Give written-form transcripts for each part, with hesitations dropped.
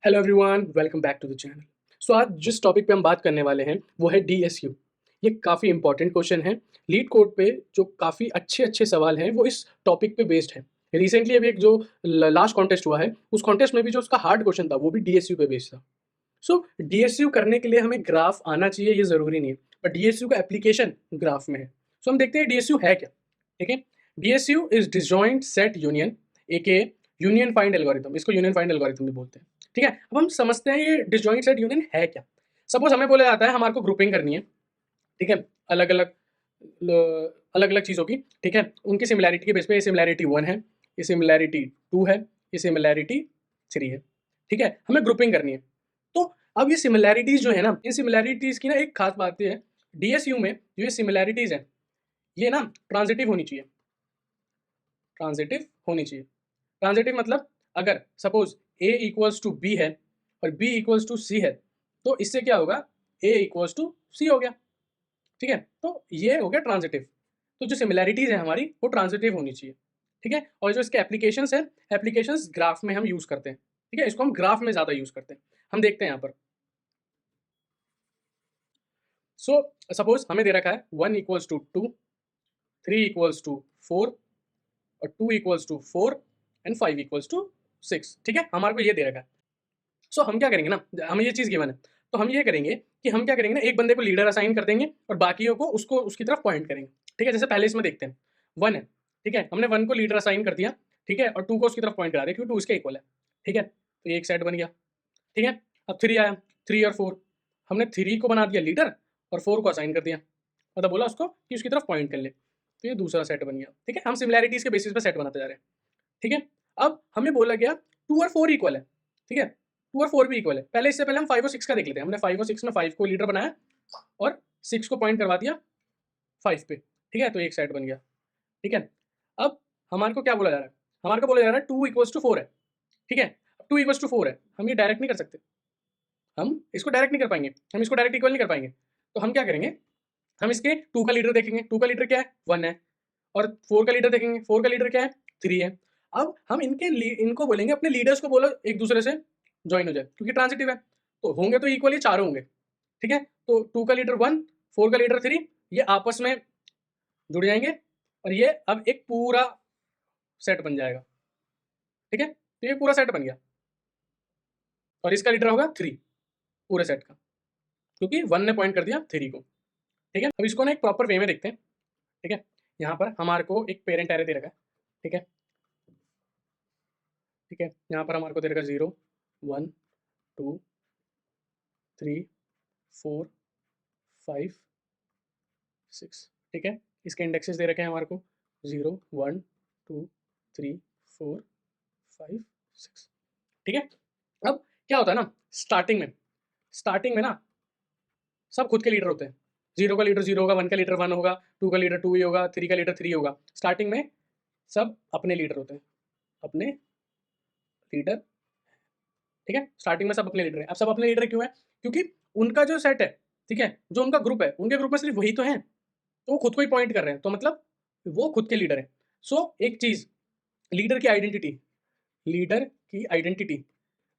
Hello everyone, welcome back to the channel. So आज जिस topic पे हम बात करने वाले हैं वो है डीएसयू। ये काफ़ी इंपॉर्टेंट क्वेश्चन है। लीड कोड पे जो काफ़ी अच्छे अच्छे सवाल हैं वो इस टॉपिक पे बेस्ड है। रिसेंटली अभी एक जो लास्ट कॉन्टेस्ट हुआ है उस कॉन्टेस्ट में भी जो उसका हार्ड क्वेश्चन था वो भी डीएसयू पे बेस्ड था। सो डीएसयू करने के लिए हमें ग्राफ आना चाहिए ये ज़रूरी नहीं है, बट डीएसयू का एप्लीकेशन ग्राफ में है। सो हम देखते हैं डीएसयू है क्या। ठीक है, DSU is disjoint set union, A union find algorithm. इसको यूनियन फाइंड एल्गोरिथम भी बोलते हैं। ठीक है, अब हम समझते हैं ये डिसजॉइंट सेट यूनियन है क्या। सपोज हमें बोला जाता है हमारे को ग्रुपिंग करनी है। ठीक है, अलग अलग अलग अलग चीज़ों की। ठीक है, उनकी सिमिलैरिटी के बेस पे ये सिमिलैरिटी 1 है, ये सिमिलैरिटी 2 है, ये सिमिलैरिटी 3 है। ठीक है, हमें ग्रुपिंग करनी है। तो अब ये सिमिलैरिटीज़ जो है ना, इन सिमिलैरिटीज़ की ना एक खास बात ये है, डीएसयू में जो ये सिमिलैरिटीज़ हैं ये ना ट्रांजिटिव होनी चाहिए। ट्रांजिटिव होनी चाहिए। ट्रांजिटिव मतलब अगर suppose A equals to B है और बी इक्वल्स टू सी है तो इससे क्या होगा, ए इक्वल्स टू सी हो गया। ठीक है, तो ये हो गया ट्रांजिटिव। तो जो सिमिलैरिटीज है हमारी वो ट्रांजिटिव होनी चाहिए। ठीक है, और जो इसके एप्लीकेशंस है, एप्लीकेशंस ग्राफ में हम यूज करते हैं। ठीक है, इसको हम ग्राफ में ज्यादा यूज करते हैं। हम देखते हैं यहाँ पर। सो सपोज हमें दे रखा है 1 इक्वल्स टू 2, 3 इक्वल्स टू 4 और 2 equals to 4 and 5 equals to 6। ठीक है, हमारे को ये दे रखा है। सो हम क्या करेंगे ना, हमें ये चीज़ गिवन है तो हम ये करेंगे कि हम क्या करेंगे ना, एक बंदे को लीडर असाइन कर देंगे और बाकियों को उसको उसकी तरफ पॉइंट करेंगे। ठीक है, जैसे पहले इसमें देखते हैं 1 है। ठीक है, हमने 1 को लीडर असाइन कर दिया। ठीक है, और 2 को उसकी तरफ पॉइंट करा दिया क्योंकि 2 इसके इक्वल है। ठीक है, तो ये एक सेट बन गया। ठीक है, अब 3 आया, 3 और 4 हमने 3 को बना दिया लीडर और 4 को असाइन कर दिया, मतलब बोला उसको कि उसकी तरफ पॉइंट कर ले, तो ये दूसरा सेट बन गया। ठीक है, हम सिमिलैरिटीज के बेसिस पे सेट बनाते जा रहे हैं। ठीक है, अब हमें बोला गया 2 और 4 इक्वल है। ठीक है, 2 और 4 भी इक्वल है। पहले इससे पहले हम 5 और 6 का देख लेते हैं। हमने 5 और 6 में 5 को लीडर बनाया और 6 को पॉइंट करवा दिया 5 पे। ठीक है, तो एक सेट बन गया। ठीक है, अब हमारे को क्या बोला जा रहा है, हमारे को बोला जा रहा है 2 इक्वल्स टू 4 है। ठीक है, 2 इक्वल्स टू 4 है, हम ये डायरेक्ट नहीं कर सकते। हम इसको डायरेक्ट नहीं कर पाएंगे, हम इसको डायरेक्ट इक्वल नहीं कर पाएंगे। तो हम क्या करेंगे, हम इसके 2 का लीडर देखेंगे। 2 का लीडर क्या है, 1 है। और 4 का लीडर देखेंगे, 4 का लीडर क्या है, 3 है। अब हम इनको बोलेंगे अपने लीडर्स को बोलो एक दूसरे से ज्वाइन हो जाए क्योंकि ट्रांजिटिव है, तो होंगे तो इक्वल, ये चारों होंगे। ठीक है, तो 2 का लीडर 1, 4 का लीडर 3, ये आपस में जुड़ जाएंगे और ये अब एक पूरा सेट बन जाएगा। ठीक है, तो ये पूरा सेट बन गया और इसका लीडर होगा 3 पूरे सेट का, क्योंकि 1 ने पॉइंट कर दिया 3 को। ठीक है, अब इसको ना एक प्रॉपर वे में देखते हैं। ठीक है, यहाँ पर हमारे को एक पेरेंट एरे दे रखा है। ठीक है, ठीक है, यहाँ पर हमारे को दे रखा 0 1 2 3 4 5 6। ठीक है, इसके इंडेक्सेस दे रखे हैं हमारे को 0 1 2 3 4 5 6। ठीक है, अब क्या होता है ना, स्टार्टिंग में ना सब खुद के लीडर होते हैं। 0 का लीडर 0 होगा, 1 का लीडर 1 होगा, 2 का लीडर 2 ही होगा, 3 का लीडर 3 होगा। स्टार्टिंग में सब अपने लीडर होते हैं, अपने लीडर। ठीक है, स्टार्टिंग में सब अपने लीडर हैं। अब सब अपने लीडर क्यों है, क्योंकि उनका जो सेट है, ठीक है, जो उनका ग्रुप है, उनके ग्रुप में सिर्फ वही तो हैं, तो वो खुद को ही पॉइंट कर रहे हैं, तो मतलब वो खुद के लीडर हैं। सो एक चीज, लीडर की आइडेंटिटी, लीडर की आइडेंटिटी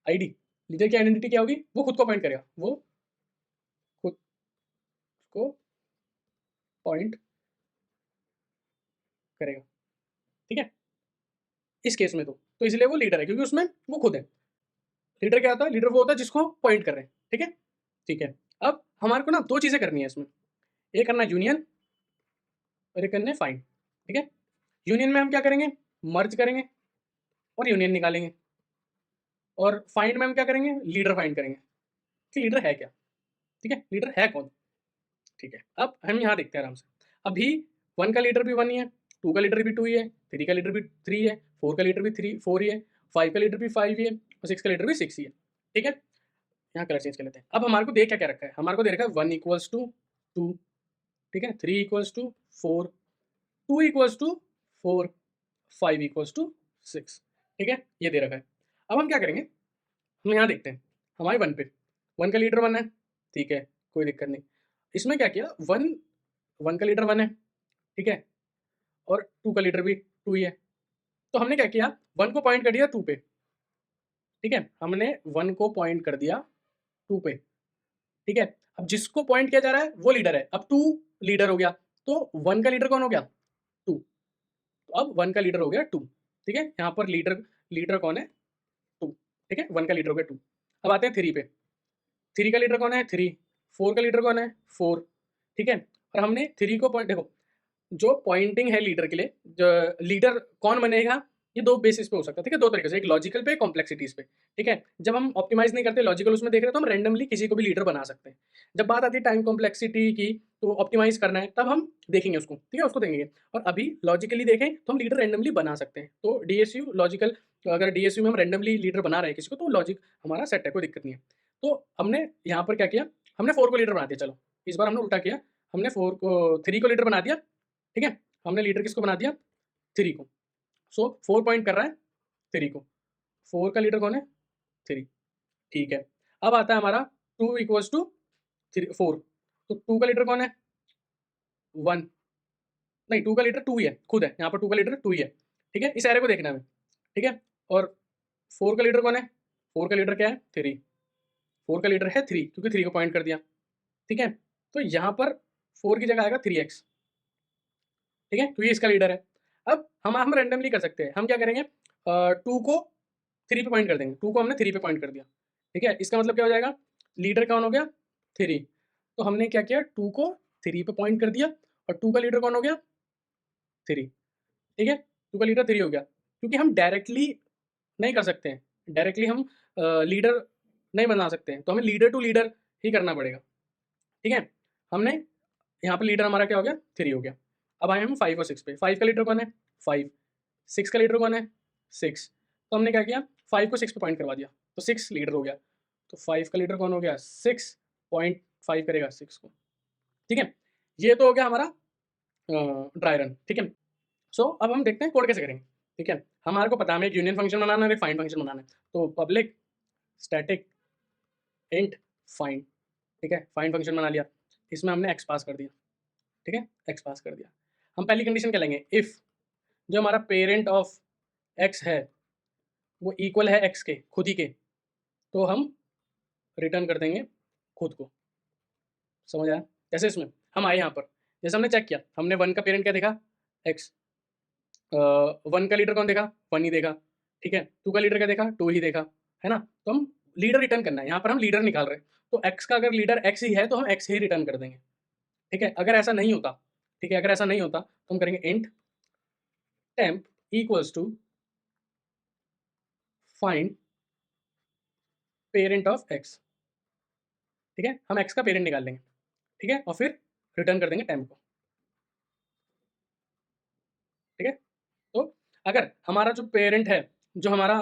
आईडी, लीडर की आइडेंटिटी क्या होगी, वो खुद को पॉइंट करेगा, वो खुद को पॉइंट करेगा। ठीक है, इस केस में तो इसलिए वो लीडर है क्योंकि उसमें वो खुद है। लीडर क्या होता है, लीडर वो होता है जिसको पॉइंट कर रहे हैं। ठीक है, ठीक है, अब हमारे को ना दो चीजें करनी है इसमें, एक करना यूनियन और एक करना है फाइंड। ठीक है, यूनियन में हम क्या करेंगे, मर्ज करेंगे और यूनियन निकालेंगे, और फाइंड में हम क्या करेंगे, लीडर फाइंड करेंगे कि लीडर है क्या। ठीक है, लीडर है कौन। ठीक है, अब हम यहाँ देखते हैं आराम से। अभी 1 का लीडर भी 1 ही है, 2 का लीडर भी 2 ही है, 3 का लीडर भी 3 है, 4 का लीडर भी 4 ही है, 5 का लीडर भी 5 ही है और 6 का लीडर भी 6 ही है। ठीक है, यहाँ कलर चेंज कर लेते हैं। अब हमारे को दे क्या क्या रखा है, हमारे को दे रखा है 1 इक्वल्स टू 2, ठीक है, 3 equals to 4, 2 equals to 4, 5 equals to 6। ठीक है, ये दे रखा है। अब हम क्या करेंगे, हम यहाँ देखते हैं हमारे 1 पे, 1 का लीडर 1 है। ठीक है, कोई दिक्कत नहीं। इसमें क्या किया, 1 का लीडर 1 है। ठीक है, और 2 का लीडर भी 2 ही है। तो हमने क्या किया, 1 को पॉइंट कर दिया 2 पे, ठीक है, हमने 1 को पॉइंट कर दिया 2 पे, ठीक है। अब जिसको पॉइंट किया जा रहा है वो लीडर है, अब 2 लीडर हो गया, तो 1 का लीडर कौन हो गया? 2। तो अब 1 का लीडर हो गया 2, ठीक है। यहाँ पर लीडर लीडर कौन है? 2, ठीक है। 1 का लीडर हो गया 2। अब आते हैं 3 पे, 3 का लीडर कौन है? 3। 4 का लीडर कौन है? 4, ठीक है। और हमने 3 को पॉइंट, देखो जो पॉइंटिंग है लीडर के लिए, जो लीडर कौन बनेगा, ये 2 बेसिस पे हो सकता है, ठीक है, 2 तरीके से, एक लॉजिकल पे, कॉम्प्लेक्सिटीज पे, ठीक है। जब हम ऑप्टिमाइज नहीं करते, लॉजिकल उसमें देख रहे हैं, तो हम रैंडमली किसी को भी लीडर बना सकते हैं। जब बात आती है टाइम कॉम्प्लेक्सिटी की, तो ऑप्टिमाइज करना है, तब हम देखेंगे उसको, ठीक है, उसको देखेंगे। और अभी लॉजिकली देखें तो हम लीडर रैंडमली बना सकते हैं। तो डीएसयू लॉजिकल, अगर डीएसयू में हम रैंडमली लीडर बना रहे हैं किसी को, तो लॉजिक हमारा सेट है, कोई दिक्कत नहीं है। तो हमने यहाँ पर क्या किया, हमने 4 को लीडर बना दिया। चलो इस बार हमने उल्टा किया, हमने 3 को लीडर बना दिया, ठीक है। हमने लीडर किसको बना दिया? 3 को। सो 4 पॉइंट कर रहा है 3 को, 4 का लीडर कौन है? 3, ठीक है। अब आता है हमारा 2 इक्वल्स टू 4, तो 2 का लीडर कौन है? 1, नहीं 2 का लीडर 2 ही है, खुद है, यहाँ पर 2 का लीडर 2 ही है, ठीक है। इस एरे को देखना है हमें, ठीक है। और 4 का लीडर कौन है? 4 का लीडर क्या है? 3, 4 का लीडर है 3, क्योंकि 3 को पॉइंट कर दिया, ठीक है। तो यहाँ पर 4 की जगह आएगा 3x, ठीक है, क्योंकि इसका लीडर है। अब हम रैंडमली कर सकते हैं, हम क्या करेंगे, 2 को 3 पे पॉइंट कर देंगे, 2 को हमने 3 पे पॉइंट कर दिया, ठीक है। इसका मतलब क्या हो जाएगा, लीडर कौन हो गया? 3। तो हमने क्या किया, 2 को 3 पे पॉइंट कर दिया, और 2 का लीडर कौन हो गया? 3, ठीक है। 2 का लीडर 3 हो गया, क्योंकि हम डायरेक्टली नहीं कर सकते हैं, डायरेक्टली हम लीडर नहीं बना सकते हैं, तो हमें लीडर टू लीडर ही करना पड़ेगा, ठीक है। हमने यहाँ पर लीडर हमारा क्या हो गया? 3 हो गया। अब आए हम 5 और 6 पे, 5 का लीडर कौन है? 5, 6 का लीडर कौन है? 6। तो हमने क्या किया, 5 को 6 पे पॉइंट करवा दिया, तो 6 लीडर हो गया। तो 5 का लीडर कौन हो गया? 6.5 करेगा 6 को, ठीक है। ये तो हो गया हमारा ड्राई रन, ठीक है। सो अब हम देखते हैं कोड कैसे करेंगे, ठीक है। हमारे को पता है हमें एक यूनियन फंक्शन बनाना है और एक फाइंड फंक्शन बनाना है। तो पब्लिक स्टैटिक इंट फाइंड, ठीक है, फाइंड फंक्शन बना लिया, इसमें हमने एक्स पास कर दिया, ठीक है, एक्स पास कर दिया। हम पहली कंडीशन क्या लेंगे, इफ़ जो हमारा पेरेंट ऑफ एक्स है वो इक्वल है एक्स के, खुद ही के, तो हम रिटर्न कर देंगे खुद को। समझ आया? जैसे इसमें हम आए यहाँ पर, जैसे हमने चेक किया, हमने 1 का पेरेंट क्या देखा? एक्स। 1 का लीडर कौन देखा? 1 ही देखा, ठीक है। 2 का लीडर क्या देखा? 2 ही देखा, है ना। तो हम लीडर रिटर्न करना है, यहाँ पर हम लीडर निकाल रहे हैं, तो एक्स का अगर लीडर एक्स ही है तो हम एक्स ही रिटर्न कर देंगे, ठीक है। अगर ऐसा नहीं होता, ठीक है, अगर ऐसा नहीं होता तो हम करेंगे int temp equals to find parent of X, ठीक है। हम एक्स का पेरेंट निकाल लेंगे, ठीक है, और फिर रिटर्न कर देंगे टेम्प को, ठीक है। तो अगर हमारा जो पेरेंट है, जो हमारा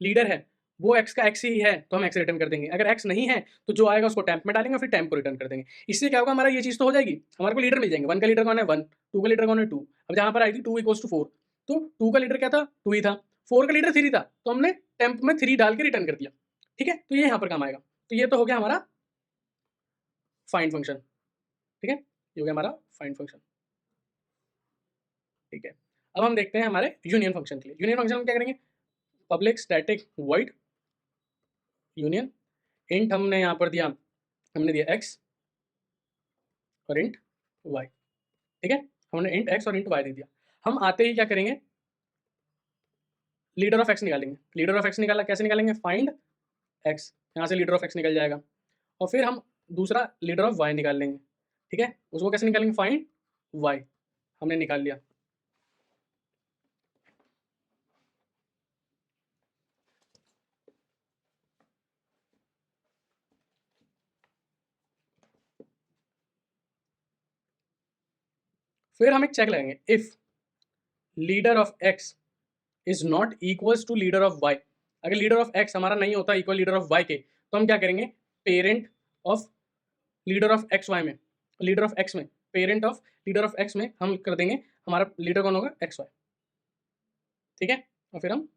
लीडर है, वो एक्स का एक्स ही है तो हम एक्स रिटर्न कर देंगे। अगर एक्स नहीं है तो जो आएगा उसको टेम्प में डालेंगे और फिर टेम्प को रिटर्न कर देंगे। इससे क्या होगा, हमारा ये चीज़ तो हो जाएगी, हमारे को लीडर मिल जाएंगे। 1 का लीडर कौन है? 1, 2 का लीडर कौन है? 2। अब जहाँ पर आई थी 2 इक्वल्स टू 4, तो 2 का लीडर क्या था? 2 ही था, 4 का लीडर 3 था, तो हमने टेम्प में 3 डाल के रिटर्न कर दिया, ठीक है। तो ये यहाँ पर काम आएगा। तो ये तो हो गया हमारा फाइंड फंक्शन, ठीक है, ये हो गया हमारा फाइंड फंक्शन, ठीक है। अब हम देखते हैं हमारे यूनियन फंक्शन के लिए। यूनियन फंक्शन में क्या करेंगे, public static void union int हमने यहाँ पर दिया, हमने दिया x और इंट y, ठीक है। हमने इंट x और इंट y दे दिया। हम आते ही क्या करेंगे, लीडर ऑफ x निकालेंगे। लीडर ऑफ x निकाला, कैसे निकालेंगे, फाइंड x, यहाँ से लीडर ऑफ x निकल जाएगा, और फिर हम दूसरा लीडर ऑफ y निकाल लेंगे, ठीक है। उसको कैसे निकालेंगे, फाइंड y, हमने निकाल लिया। फिर हम एक चेक लगाएंगे, if leader of x is not equals to leader of y, अगर लीडर ऑफ x हमारा नहीं होता इक्वल लीडर ऑफ y के, तो हम क्या करेंगे, parent of leader of X Y में, लीडर ऑफ एक्स में, parent of leader of X में हम कर देंगे, हमारा लीडर कौन होगा, एक्स वाई, ठीक है। और फिर हम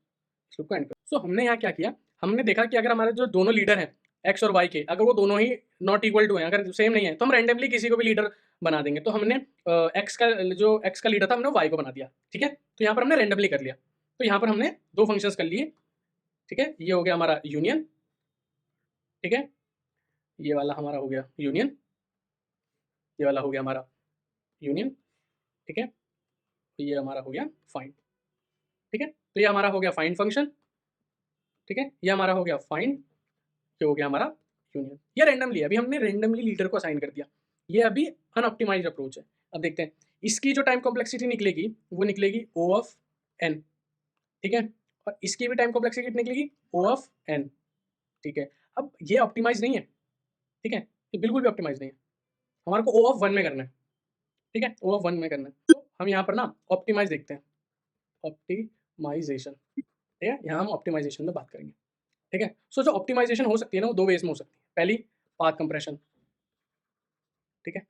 इस लूप को एंड कर। सो हमने यहाँ क्या किया, हमने देखा कि अगर हमारे जो दोनों लीडर हैं एक्स और वाई के, अगर वो दोनों ही नॉट इक्वल टू हैं, अगर सेम नहीं है, तो हम रैंडमली किसी को भी लीडर बना देंगे। तो हमने एक्स का जो एक्स का लीडर था हमने वाई को बना दिया, ठीक है। तो यहाँ पर हमने रैंडमली कर लिया। तो यहाँ पर हमने 2 फंक्शंस कर लिए, ठीक है, ये हो गया हमारा यूनियन, ठीक है, ये वाला हमारा हो गया यूनियन, ये वाला हो गया हमारा यूनियन, ठीक है, तो ये हमारा हो गया फाइंड, ठीक है, तो ये हमारा हो गया फाइंड फंक्शन, ठीक है, ये हमारा हो गया फाइंड, ये हो गया हमारा यूनियन। ये रैंडमली, अभी हमने रैंडमली लीडर को असाइन कर दिया, ये अभी अनऑप्टिमाइज्ड अप्रोच है। अब देखते हैं इसकी जो टाइम कॉम्प्लेक्सिटी निकलेगी वो निकलेगी O ऑफ n, ठीक है, और इसकी भी टाइम कॉम्प्लेक्सिटी निकलेगी O ऑफ n, ठीक है। अब ये ऑप्टिमाइज नहीं है, ठीक है, ये बिल्कुल भी ऑप्टिमाइज नहीं है, हमारे को O ऑफ 1 में करना है, ठीक है, O ऑफ 1 में करना है। तो हम यहाँ पर ना ऑप्टिमाइज देखते हैं, ऑप्टिमाइजेशन, ठीक है, यहाँ हम ऑप्टिमाइजेशन में बात करेंगे, ठीक है। सो जो ऑप्टिमाइजेशन हो सकती है ना वो दो वेज में हो सकती है। पहली पाथ कंप्रेशन, ठीक है,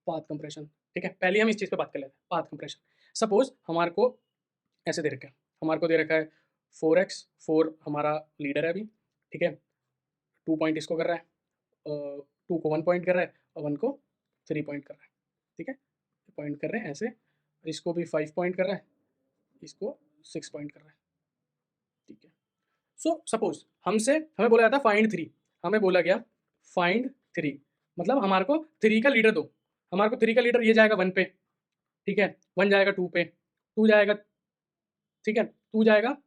पाथ कंप्रेशन, ठीक है, पहले हम इस चीज़ पे बात कर लेते हैं, पाथ कंप्रेशन। सपोज हमारे को ऐसे दे रखा है, हमारे को दे रखा है 4x, 4 हमारा लीडर है अभी, ठीक है, 2 पॉइंट इसको कर रहा है, 2 को 1 पॉइंट कर रहा है और 1 को 3 पॉइंट कर रहा है, ठीक है, पॉइंट कर रहे हैं ऐसे, इसको भी 5 पॉइंट कर रहा है, इसको 6 पॉइंट कर रहा है, ठीक है। सो सपोज हमसे हमें बोला जाता फाइंड 3, हमें बोला गया फाइंड 3, मतलब हमारे को 3 का लीडर दो, हमारे को 3 का लीडर ये जाएगा 1 पे, ठीक है, 1 जाएगा 2 पे, 2 जाएगा, ठीक है, 2 जाएगा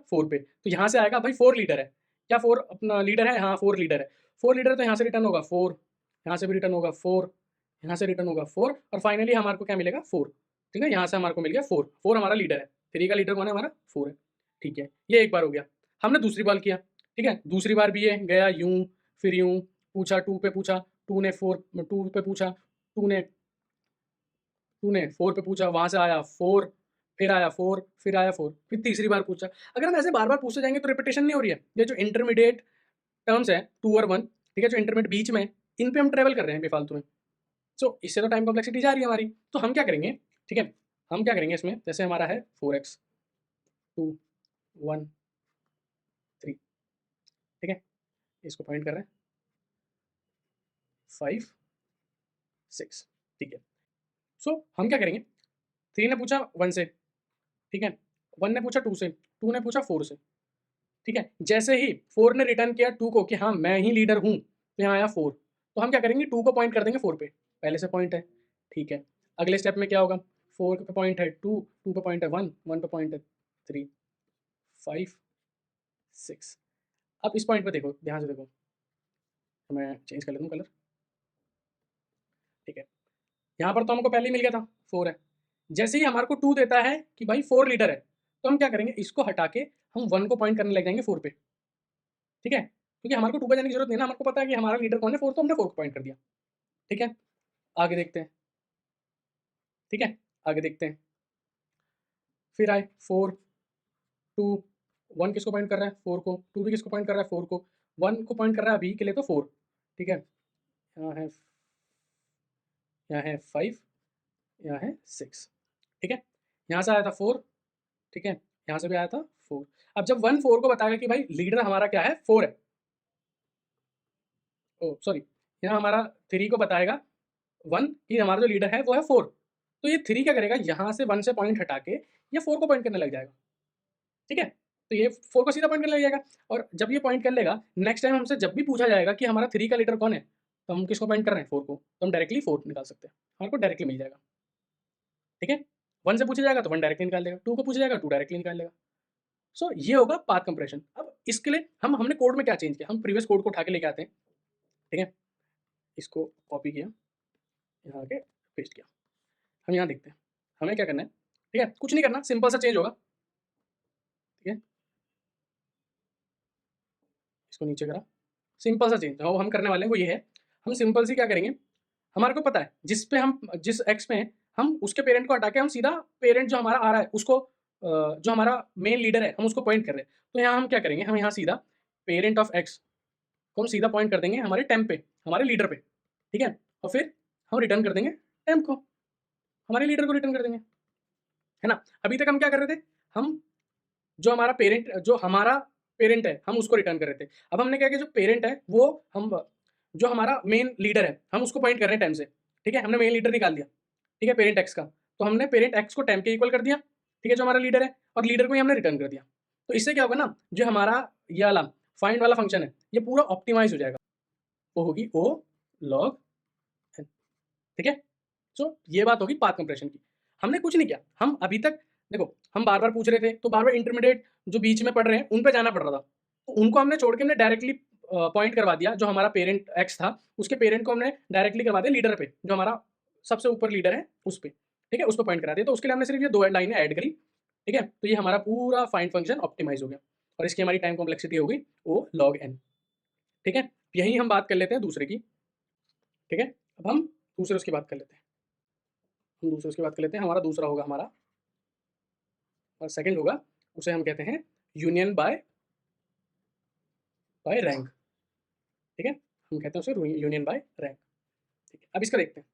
4 पे, तो यहाँ से आएगा भाई 4 लीडर है, क्या 4 अपना लीडर है, हाँ 4 लीडर है, 4 लीडर तो यहाँ से रिटर्न होगा 4, यहाँ से भी रिटर्न होगा 4, यहाँ से रिटर्न होगा 4 और फाइनली हमारे को क्या मिलेगा 4, ठीक है, यहाँ से हमारे को मिल गया 4, 4 हमारा लीडर है, 3 का लीडर कौन है हमारा 4 है, ठीक है, ये एक बार हो गया। हमने दूसरी बार किया, ठीक है, दूसरी बार भी ये गया यूँ, फिर यूँ पूछा, 2 पे पूछा, 2 ने 2 पे पूछा, 2 ने 4 पे पूछा, वहाँ से आया 4, फिर आया 4, फिर आया 4, फिर तीसरी बार पूछा। अगर हम ऐसे बार-बार पूछते जाएँगे तो रिपिटेशन नहीं हो रही है। ये जो इंटरमीडिएट टर्म्स हैं 2 और 1, ठीक है, जो इंटरमीडिएट बीच में है, इन पे हम ट्रैवल कर रहे हैं बेफालतू में। सो इससे तो टाइम कॉम्प्लेक्सिटी जा रही है हमारी। तो हम क्या करेंगे, ठीक है, हम क्या करेंगे इसमें, जैसे हमारा है 4x, 2, 1, 3, ठीक है, इसको पॉइंट कर रहे हैं 5, 6, ठीक है। सो हम क्या करेंगे, 3 ने पूछा 1 से, ठीक है, 1 ने पूछा 2 से, 2 ने पूछा 4 से, ठीक है, जैसे ही 4 ने रिटर्न किया 2 को कि हाँ मैं ही लीडर हूँ, तो यहाँ आया 4, तो हम क्या करेंगे 2 को पॉइंट कर देंगे 4 पे, पहले से पॉइंट है, ठीक है। अगले स्टेप में क्या होगा, 4 पे पॉइंट है 2, 2 पे पॉइंट है 1, 1 पे पॉइंट है 3, 5, 6। अब इस पॉइंट पे देखो, ध्यान से देखो, मैं चेंज कर लेता हूँ कलर, ठीक है, यहाँ पर तो हमको पहले ही मिल गया था 4 है, जैसे ही हमारे को 2 देता है कि भाई 4 लीडर है, तो हम क्या करेंगे, इसको हटा के हम 1 को पॉइंट करने लग जाएंगे 4 पे, ठीक है, क्योंकि हमारे को 2 पे जाने की जरूरत नहीं है ना, हमारे को पता है कि हमारा लीडर कौन है 4, तो हमने 4 को पॉइंट कर दिया, ठीक है। आगे देखते हैं, ठीक है, आगे देखते हैं, फिर आए 4, 2, 1 किसको पॉइंट कर रहा है 4 को, 2 भी किसको पॉइंट कर रहा है 4 को, 1 को पॉइंट कर रहा है अभी के लिए तो 4, ठीक है, यहाँ है 5, यहाँ है 6, ठीक है, यहाँ से आया था 4, ठीक है, यहाँ से भी आया था 4। अब जब 1 4 को बताएगा कि भाई लीडर हमारा क्या है 4 है, ओ सॉरी, यहाँ हमारा 3 को बताएगा 1 कि हमारा जो लीडर है वो है 4, तो ये 3 क्या करेगा, यहाँ से 1 से पॉइंट हटा के ये 4 को पॉइंट करने लग जाएगा, ठीक है, तो ये 4 को सीधा पॉइंट करने लग जाएगा। और जब ये पॉइंट कर लेगा, नेक्स्ट टाइम हमसे जब भी पूछा जाएगा कि हमारा 3 का लीडर कौन है, तो हम किसको पॉइंट कर रहे हैं 4 को, तो हम डायरेक्टली 4 निकाल सकते हैं, हमारे को डायरेक्टली मिल जाएगा, ठीक है। 1 से पूछा जाएगा तो 1 डायरेक्टली निकाल देगा, 2 को पूछा जाएगा 2 डायरेक्टली निकाल लेगा। सो ये होगा पाथ कंप्रेशन। अब इसके लिए हमने कोड में क्या चेंज किया, हम प्रीवियस कोड को उठा के लेके आते हैं, ठीक है, इसको कॉपी किया, यहाँ आके पेस्ट किया, हम यहाँ देखते हैं हमें क्या करना है, ठीक है, कुछ नहीं करना, सिंपल सा चेंज होगा, ठीक है, इसको नीचे करा, सिंपल सा चेंज हम करने वाले हैं वो ये है, हम सिंपल सी क्या करेंगे, हमारे को पता है जिस पे हम जिस एक्स में हम उसके पेरेंट को हटा के हम सीधा पेरेंट जो हमारा आ रहा है उसको जो हमारा मेन लीडर है हम उसको पॉइंट कर रहे हैं, तो यहाँ हम क्या करेंगे, हम यहाँ सीधा पेरेंट ऑफ एक्स को हम सीधा पॉइंट कर देंगे हमारे टेम्प पे, हमारे लीडर पे, ठीक है, और फिर हम रिटर्न कर देंगे टेम्प को, हमारे लीडर को रिटर्न कर देंगे, है ना। अभी तक हम क्या कर रहे थे, हम जो हमारा पेरेंट है हम उसको रिटर्न कर रहे थे, अब हमने क्या किया, जो पेरेंट है वो हम जो हमारा मेन लीडर है हम उसको पॉइंट कर रहे हैं टाइम से, ठीक है, हमने मेन लीडर निकाल दिया, ठीक है, पेरेंट एक्स का, तो हमने पेरेंट एक्स को टाइम के इक्वल कर दिया, ठीक है, जो हमारा लीडर है, और लीडर को ही हमने रिटर्न कर दिया। तो इससे क्या होगा ना, जो हमारा ये वाला फाइंड वाला फंक्शन है, ये पूरा ऑप्टिमाइज हो जाएगा। वो होगी ओ लॉग एन, ठीक है। सो ये बात होगी पाथ कंप्रेशन की। हमने कुछ नहीं किया, हम अभी तक देखो हम बार बार पूछ रहे थे, तो बार बार इंटरमीडिएट जो बीच में पढ़ रहे हैं उन पे जाना पड़ रहा था, तो उनको हमने छोड़ के हमने डायरेक्टली पॉइंट करवा दिया, जो हमारा पेरेंट एक्स था उसके पेरेंट को हमने डायरेक्टली करवा दिया लीडर पे, जो हमारा सबसे ऊपर लीडर है उस पे, ठीक है, उस पर पॉइंट करा दिया। तो उसके लिए हमने सिर्फ ये 2 लाइनें ऐड करी, ठीक है। तो ये हमारा पूरा फाइंड फंक्शन ऑप्टिमाइज हो गया, और इसकी हमारी टाइम कॉम्प्लेक्सिटी हो गई ओ लॉग एन, ठीक है। यही हम बात कर लेते हैं दूसरे की, ठीक है। अब हम दूसरे उसकी बात कर लेते हैं, हम दूसरे उसकी बात कर लेते हैं। हमारा दूसरा होगा, हमारा सेकंड होगा, उसे हम कहते हैं यूनियन बाय रैंक, ठीक है। हम कहते हैं उसे यूनियन बाय रैंक, ठीक है। अब इसका देखते हैं,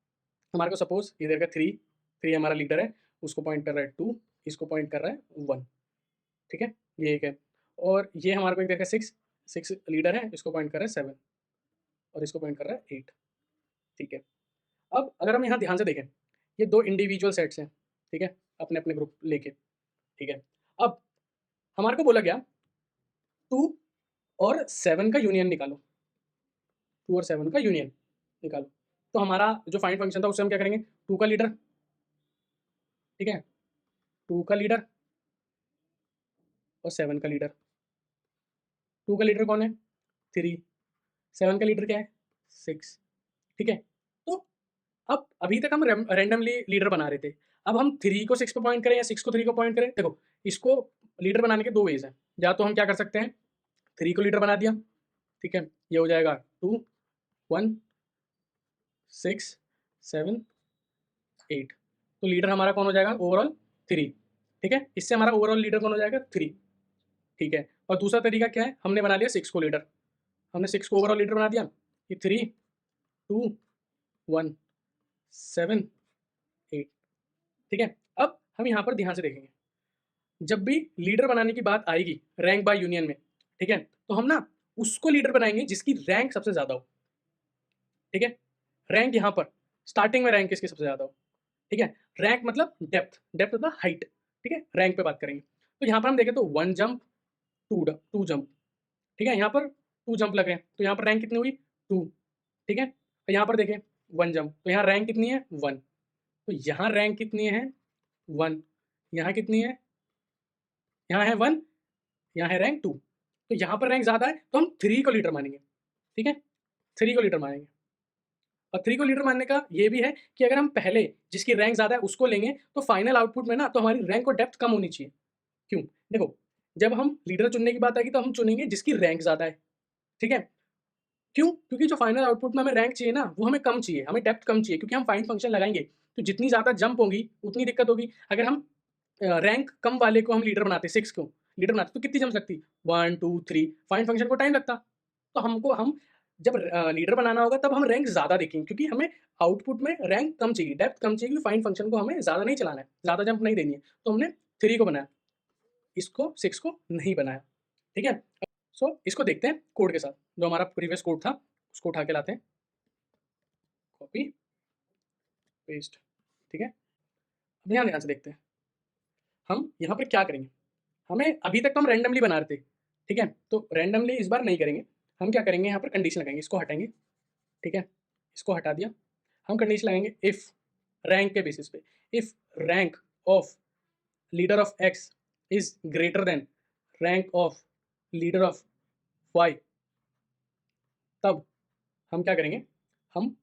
हमारे को सपोज इधर का 3 हमारा लीडर है, उसको पॉइंट कर रहा है 2, इसको पॉइंट कर रहा है 1, ठीक है, ये एक है। और ये हमारे को एक देखा 6 लीडर है, इसको पॉइंट कर रहा है 7, और इसको पॉइंट कर रहा है 8, ठीक है। अब अगर हम यहाँ ध्यान से देखें, ये 2 इंडिविजुअल सेट्स हैं, ठीक है, अपने अपने ग्रुप लेके, ठीक है। अब हमारे को बोला गया 2 और 7 का यूनियन निकालो, 2 और 7 का यूनियन निकालो। तो हमारा जो फाइंड फंक्शन था उससे हम क्या करेंगे, 2 का लीडर, ठीक है, 2 का लीडर और 7 का लीडर। 2 का लीडर कौन है, 3, 7 का लीडर क्या है, 6, ठीक है। तो अब अभी तक हम रैंडमली लीडर बना रहे थे, अब हम 3 को 6 पे पॉइंट करें या 6 को 3 को पॉइंट करें। देखो इसको लीडर बनाने के 2 वेज हैं, या तो हम क्या कर सकते हैं, 3 को लीडर बना दिया, ठीक है, ये हो जाएगा 2 1 6 7 8, तो लीडर हमारा कौन हो जाएगा, ओवरऑल 3, ठीक है। इससे हमारा ओवरऑल लीडर कौन हो जाएगा, 3, ठीक है। और दूसरा तरीका क्या है, हमने बना लिया 6 को लीडर, हमने 6 को ओवरऑल लीडर बना दिया, ये 3 2 1 7 8, ठीक है। अब हम यहाँ पर ध्यान से देखेंगे, जब भी लीडर बनाने की बात आएगी रैंक बाय यूनियन में, ठीक है, तो हम ना उसको लीडर बनाएंगे जिसकी रैंक सबसे ज़्यादा हो, ठीक है। रैंक यहाँ पर स्टार्टिंग में रैंक किसकी सबसे ज़्यादा हो, ठीक है। रैंक मतलब डेप्थ, डेप्थ मतलब हाइट, ठीक है, रैंक पे बात करेंगे। तो यहाँ पर हम देखें तो 1 जंप 2 जंप, ठीक है, यहाँ पर 2 जंप लग रहे हैं, तो यहाँ पर रैंक कितनी हुई 2, ठीक है। तो यहाँ पर देखें 1 जंप, तो यहाँ रैंक कितनी है 1, तो यहाँ रैंक कितनी है 1, यहाँ कितनी है, यहाँ है 1, यहाँ है रैंक 2, तो यहाँ पर रैंक ज़्यादा है तो हम 3 को लीडर मानेंगे, ठीक है, 3 को लीडर मानेंगे। और 3 को लीडर मानने का ये भी है कि अगर हम पहले जिसकी रैंक ज़्यादा है उसको लेंगे तो फाइनल आउटपुट में ना तो हमारी रैंक और डेप्थ कम होनी चाहिए। क्यों? देखो, जब हम लीडर चुनने की बात आएगी तो हम चुनेंगे जिसकी रैंक ज़्यादा है, ठीक है? क्यों? क्योंकि जो फाइनल आउटपुट में हमें रैंक चाहिए ना, वो हमें कम चाहिए, हमें डेप्थ कम चाहिए, क्योंकि हम फाइंड फंक्शन लगाएँगे, तो जितनी ज़्यादा जंप होगी, उतनी दिक्कत होगी। अगर हम रैंक कम वाले को हम लीडर बनाते, 6 को लीडर बनाते, तो कितनी जंप लगती? 1, 2, 3, फाइंड फंक्शन को टाइम लगता। तो हम जब लीडर बनाना होगा तब हम रैंक ज़्यादा देखेंगे, क्योंकि हमें आउटपुट में रैंक कम चाहिए, डेप्थ कम चाहिए, क्योंकि फाइंड फंक्शन को हमें ज़्यादा नहीं चलाना है, ज़्यादा जंप नहीं देनी है। तो हमने 3 को बनाया, इसको 6 को नहीं बनाया, ठीक है? सो इसको देखते हैं कोड के साथ, जो हमारा प्रीवियस कोड था, उसको उठा के लाते हैं, कॉपी, पेस्ट, ठीक है? अब यहाँ ध्यान से देखते हैं, हम यहाँ पर क्या करेंगे? हमें अभी तक तो हम रैंडमली बना रहे थे, ठीक है? तो रैंडमली इस बार नहीं करेंगे, हम क्या करेंगे, यहाँ पर कंडीशन लगाएंगे, इसको हटाएँगे, ठीक है? इसको हटा दिया, हम कंडीशन लगाएंगे इफ़ रैंक के बेसिस पे, if rank of leader of X is greater than rank of leader of Y, तब हम क्या करेंगे, हम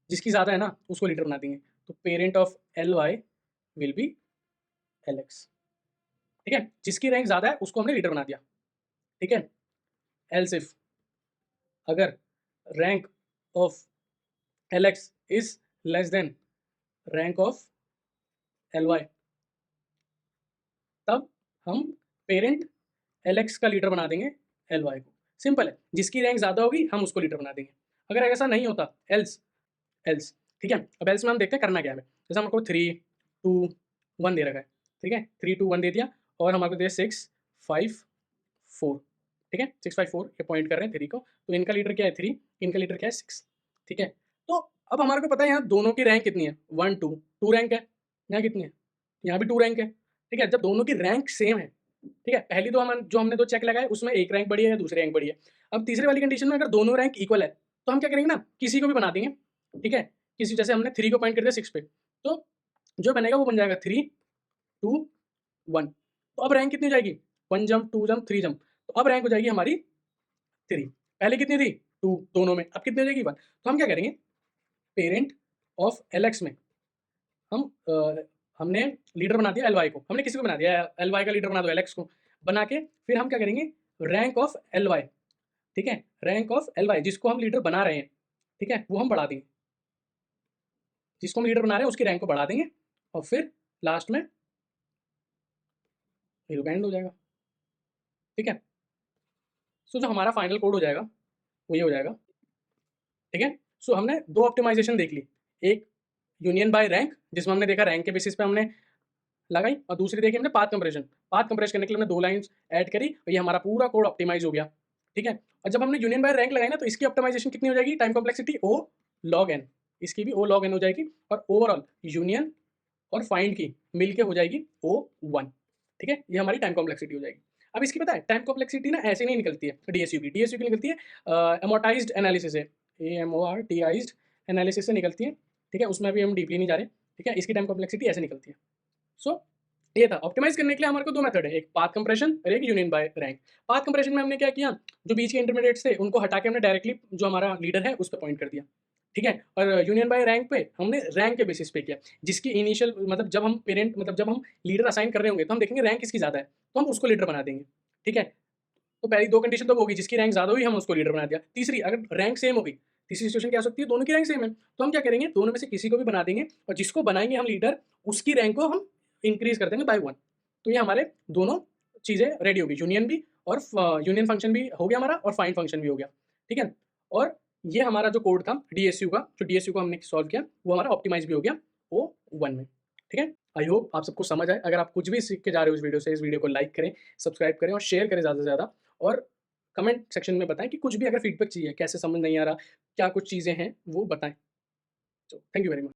जिसकी ज़्यादा है ना उसको लीडर बना देंगे। तो parent of L Y will be L X, ठीक है? जिसकी रैंक ज़्यादा है उसको हमने लीडर बना दिया, ठीक है? एल्स इफ अगर rank of L X is less than rank of L Y, तब हम पेरेंट एल एक्स का लीडर बना देंगे एल वाई को। सिंपल है, जिसकी रैंक ज़्यादा होगी हम उसको लीडर बना देंगे। अगर ऐसा नहीं होता, एल्स एल्स, ठीक है? अब एल्स में हम देखते हैं करना क्या है हमें। जैसे हमको 3 2 1 दे रखा है, ठीक है? 3 2 1 दे दिया, और हमारे को दिया 6 5 4, ठीक है? 6 5 4 ये पॉइंट कर रहे हैं 3 को, तो इनका लीडर क्या है 3, इनका लीडर क्या है 6, ठीक है? तो अब हमारे को पता है यहाँ दोनों की रैंक कितनी है, 1 2 2 रैंक है, यहाँ कितनी है, यहाँ भी 2 रैंक है, ठीक है, जब दोनों की रैंक सेम है, ठीक है, पहली तो हमने दो चेक लगाए उसमें एक रैंक बढ़ी है, दूसरी रैंक बढ़ी है। अब तीसरी वाली कंडीशन में अगर दोनों रैंक इक्वल है, तो हम क्या करेंगे ना, किसी को भी बना देंगे, ठीक है, किसी जैसे हमने 3 को पॉइंट कर दिया 6 पे, तो जो बनेगा वो बन जाएगा 3, 2, 1। तो अब रैंक कितनी हो जाएगी? 1 जंप, 2 जंप, 3 जंप, तो अब रैंक हो जाएगी हमारी 3। पहले कितनी थी? 2 दोनों में, अब कितनी हो जाएगी? 1। तो हम क्या करेंगे, पेरेंट ऑफ LX में हमने लीडर बना दिया LY को, हमने किसी को बना दिया LY का लीडर बना दो LX को, बना के फिर हम क्या करेंगे, रैंक ऑफ LY, ठीक है, रैंक ऑफ LY जिसको हम लीडर बना रहे हैं, ठीक है, वो हम बढ़ा देंगे, जिसको हम लीडर बना रहे हैं उसकी रैंक को बढ़ा देंगे और फिर लास्ट में एंड हो जाएगा, ठीक है। सो जो हमारा फाइनल कोड हो जाएगा वो ये हो जाएगा, ठीक है। सो हमने दो ऑप्टिमाइजेशन देख ली, एक यूनियन बाय रैंक जिसमें हमने देखा रैंक के बेसिस पे हमने लगाई, और दूसरी देखी हमने पाथ कंप्रेशन। पाथ कंप्रेस करने के लिए हमने 2 लाइंस ऐड करी और ये हमारा पूरा कोड ऑप्टिमाइज हो गया, ठीक है। और जब हमने यूनियन बाय रैंक लगाई ना, तो इसकी ऑप्टिमाइजेशन कितनी हो जाएगी, time complexity O log n, इसकी भी O log n हो जाएगी, और ओवरऑल यूनियन और फाइंड की मिलके हो जाएगी O1, ठीक है। ये हमारी टाइम कॉम्प्लेक्सिटी हो जाएगी। अब इसकी पता है टाइम कॉम्प्लेक्सिटी ना ऐसे नहीं निकलती है DSU की निकलती है एमोर्टाइज्ड एनालिसिस से, AMORTized एनालिसिस से निकलती है, ठीक है। उसमें भी हम डीपली नहीं जा रहे, ठीक है। इसकी टाइम कॉम्प्लेक्सिटी ऐसे निकलती है। सो ये था ऑप्टिमाइज करने के लिए हमारे को 2 मेथड है, एक पाथ कंप्रेशन और एक union by rank. Path compression में हमने क्या किया, जो बीच के इंटरमीडिएट्स थे उनको हटा के हमने डायरेक्टली जो हमारा लीडर है उस पर पॉइंट कर दिया, ठीक है। और यूनियन बाय रैंक पे हमने रैंक के बेसिस पे किया, जिसकी इनिशियल मतलब जब हम लीडर असाइन कर रहे होंगे तो हम देखेंगे रैंक किसकी ज़्यादा है, तो हम उसको लीडर बना देंगे, ठीक है। तो पहली 2 कंडीशन तो वो होगी, जिसकी रैंक ज़्यादा हुई हम उसको लीडर बना दिया। तीसरी, अगर रैंक सेम होगी, तीसरी सिचुएशन क्या हो सकती है, दोनों की रैंक सेम है, तो हम क्या करेंगे, दोनों में से किसी को भी बना देंगे और जिसको बनाएंगे हम लीडर उसकी रैंक को हम इंक्रीज कर देंगे बाय 1। तो ये हमारे दोनों चीज़ें रेडी होगी, यूनियन भी और यूनियन फंक्शन भी हो गया हमारा और फाइंड फंक्शन भी हो गया, ठीक है। और ये हमारा जो कोड था DSU का, जो DSU को हमने सॉल्व किया वो हमारा ऑप्टिमाइज भी हो गया O1 में, ठीक है। आई होप आप सबको समझ आए। अगर आप कुछ भी सीख के जा रहे हो इस वीडियो से, इस वीडियो को लाइक करें, सब्सक्राइब करें और शेयर करें ज़्यादा से ज़्यादा, और कमेंट सेक्शन में बताएं कि कुछ भी अगर फीडबैक चाहिए, कैसे समझ नहीं आ रहा, क्या कुछ चीज़ें हैं वो बताएं। तो थैंक यू वेरी मच।